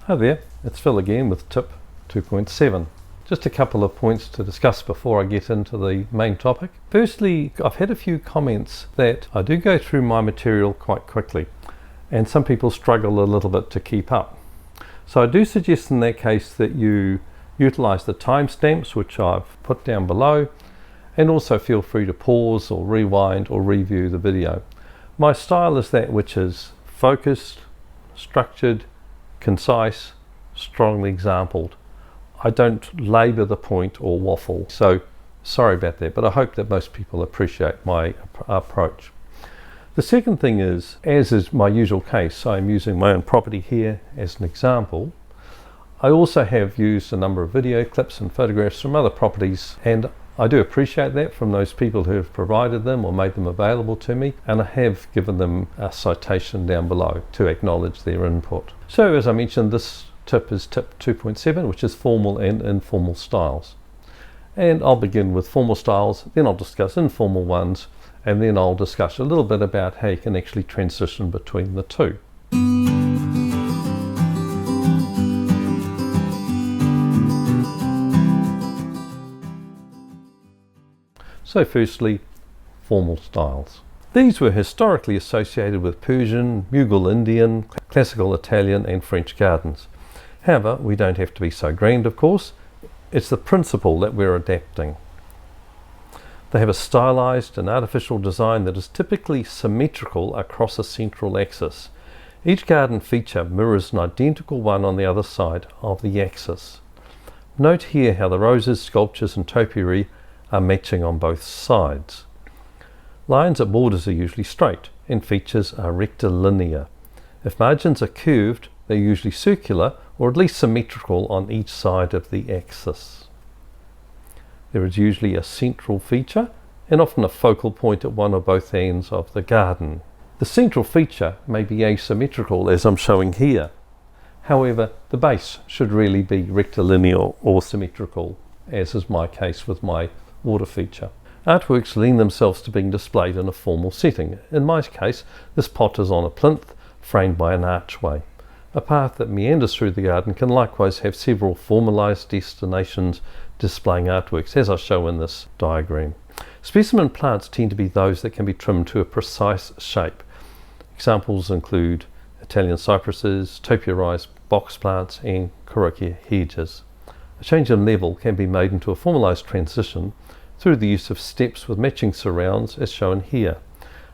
Hi there, it's Phil again with tip 2.7. Just a couple of points to discuss before I get into the main topic. Firstly, I've had a few comments that I do go through my material quite quickly, and some people struggle a little bit to keep up. So I do suggest in that case that you utilize the timestamps which I've put down below, and also feel free to pause or rewind or review the video. My style is that which is focused, structured, concise, strongly exampled. I don't labour the point or waffle, so sorry about that, but I hope that most people appreciate my approach. The second thing is, as is my usual case, I'm using my own property here as an example. I also have used a number of video clips and photographs from other properties, and I do appreciate that from those people who have provided them or made them available to me, and I have given them a citation down below to acknowledge their input. So as I mentioned, this tip is tip 2.7, which is formal and informal styles. And I'll begin with formal styles, then I'll discuss informal ones, and then I'll discuss a little bit about how you can actually transition between the two. So firstly, formal styles. These were historically associated with Persian, Mughal Indian, classical Italian and French gardens. However, we don't have to be so grand, of course. It's the principle that we're adapting. They have a stylized and artificial design that is typically symmetrical across a central axis. Each garden feature mirrors an identical one on the other side of the axis. Note here how the roses, sculptures and topiary are matching on both sides. Lines at borders are usually straight and features are rectilinear. If margins are curved, they're usually circular or at least symmetrical on each side of the axis. There is usually a central feature and often a focal point at one or both ends of the garden. The central feature may be asymmetrical as I'm showing here. However, the base should really be rectilinear or symmetrical, as is my case with my water feature. Artworks lend themselves to being displayed in a formal setting. In my case, this pot is on a plinth framed by an archway. A path that meanders through the garden can likewise have several formalized destinations displaying artworks, as I show in this diagram. Specimen plants tend to be those that can be trimmed to a precise shape. Examples include Italian cypresses, topiarized box plants and carokia hedges. A change in level can be made into a formalized transition through the use of steps with matching surrounds as shown here.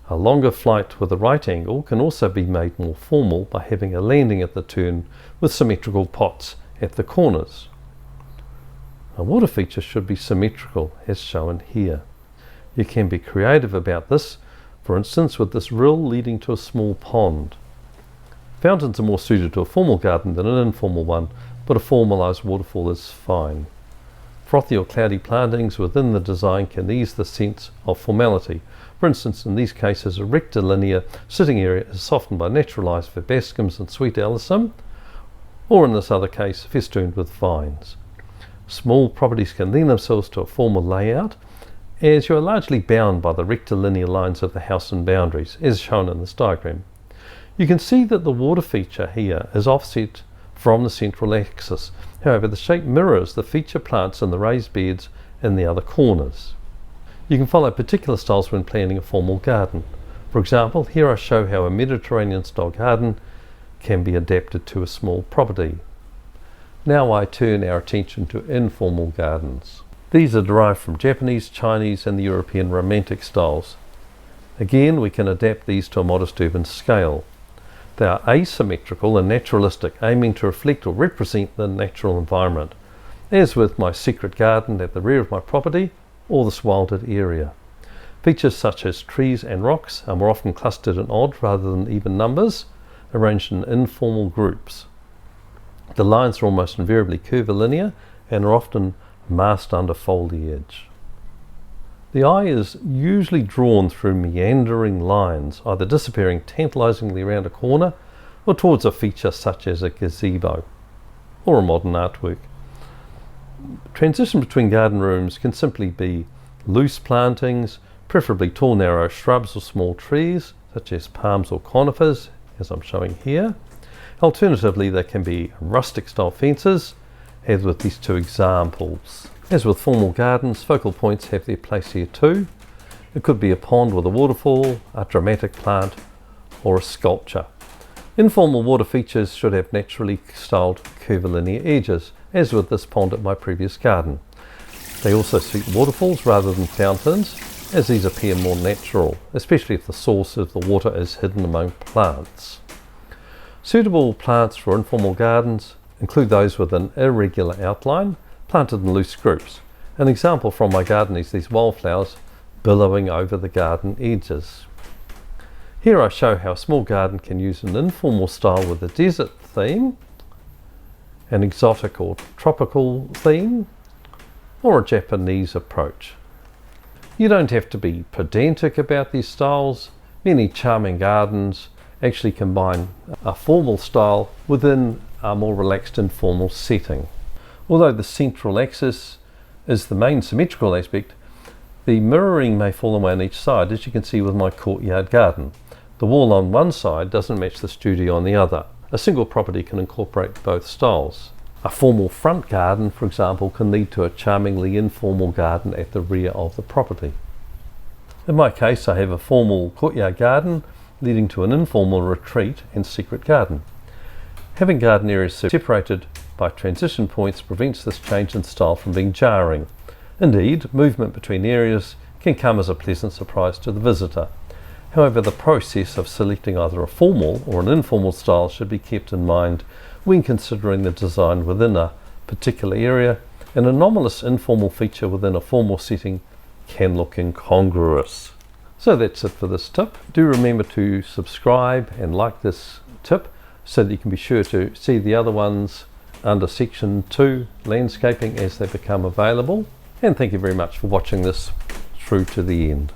A longer flight with a right angle can also be made more formal by having a landing at the turn with symmetrical pots at the corners. A water feature should be symmetrical as shown here. You can be creative about this, for instance with this rill leading to a small pond. Fountains are more suited to a formal garden than an informal one, but a formalized waterfall is fine. Frothy or cloudy plantings within the design can ease the sense of formality. For instance, in these cases, a rectilinear sitting area is softened by naturalized verbascums and sweet alyssum, or in this other case, festooned with vines. Small properties can lend themselves to a formal layout, as you are largely bound by the rectilinear lines of the house and boundaries, as shown in this diagram. You can see that the water feature here is offset from the central axis. However, the shape mirrors the feature plants in the raised beds in the other corners. You can follow particular styles when planning a formal garden. For example, here I show how a Mediterranean style garden can be adapted to a small property. Now I turn our attention to informal gardens. These are derived from Japanese, Chinese and the European Romantic styles. Again, we can adapt these to a modest urban scale. They are asymmetrical and naturalistic, aiming to reflect or represent the natural environment, as with my secret garden at the rear of my property or this wilded area. Features such as trees and rocks are more often clustered in odd rather than even numbers, arranged in informal groups. The lines are almost invariably curvilinear and are often masked under foliage. The eye is usually drawn through meandering lines, either disappearing tantalizingly around a corner or towards a feature such as a gazebo or a modern artwork. Transition between garden rooms can simply be loose plantings, preferably tall narrow shrubs or small trees such as palms or conifers, as I'm showing here, Alternatively, they can be rustic style fences, as with these two examples. As with formal gardens, focal points have their place here too. It could be a pond with a waterfall, a dramatic plant, or a sculpture. Informal water features should have naturally styled curvilinear edges, as with this pond at my previous garden. They also suit waterfalls rather than fountains, as these appear more natural, especially if the source of the water is hidden among plants. Suitable plants for informal gardens include those with an irregular outline, planted in loose groups. An example from my garden is these wildflowers billowing over the garden edges. Here I show how a small garden can use an informal style with a desert theme, an exotic or tropical theme, or a Japanese approach. You don't have to be pedantic about these styles. Many charming gardens actually combine a formal style within a more relaxed informal setting. Although the central axis is the main symmetrical aspect, the mirroring may fall away on each side, as you can see with my courtyard garden. The wall on one side doesn't match the studio on the other. A single property can incorporate both styles. A formal front garden, for example, can lead to a charmingly informal garden at the rear of the property. In my case, I have a formal courtyard garden leading to an informal retreat and secret garden. Having garden areas separated by transition points prevents this change in style from being jarring. Indeed, movement between areas can come as a pleasant surprise to the visitor. However, the process of selecting either a formal or an informal style should be kept in mind when considering the design within a particular area. An anomalous informal feature within a formal setting can look incongruous. So that's it for this tip. Do remember to subscribe and like this tip so that you can be sure to see the other ones under section 2, landscaping, as they become available. And thank you very much for watching this through to the end.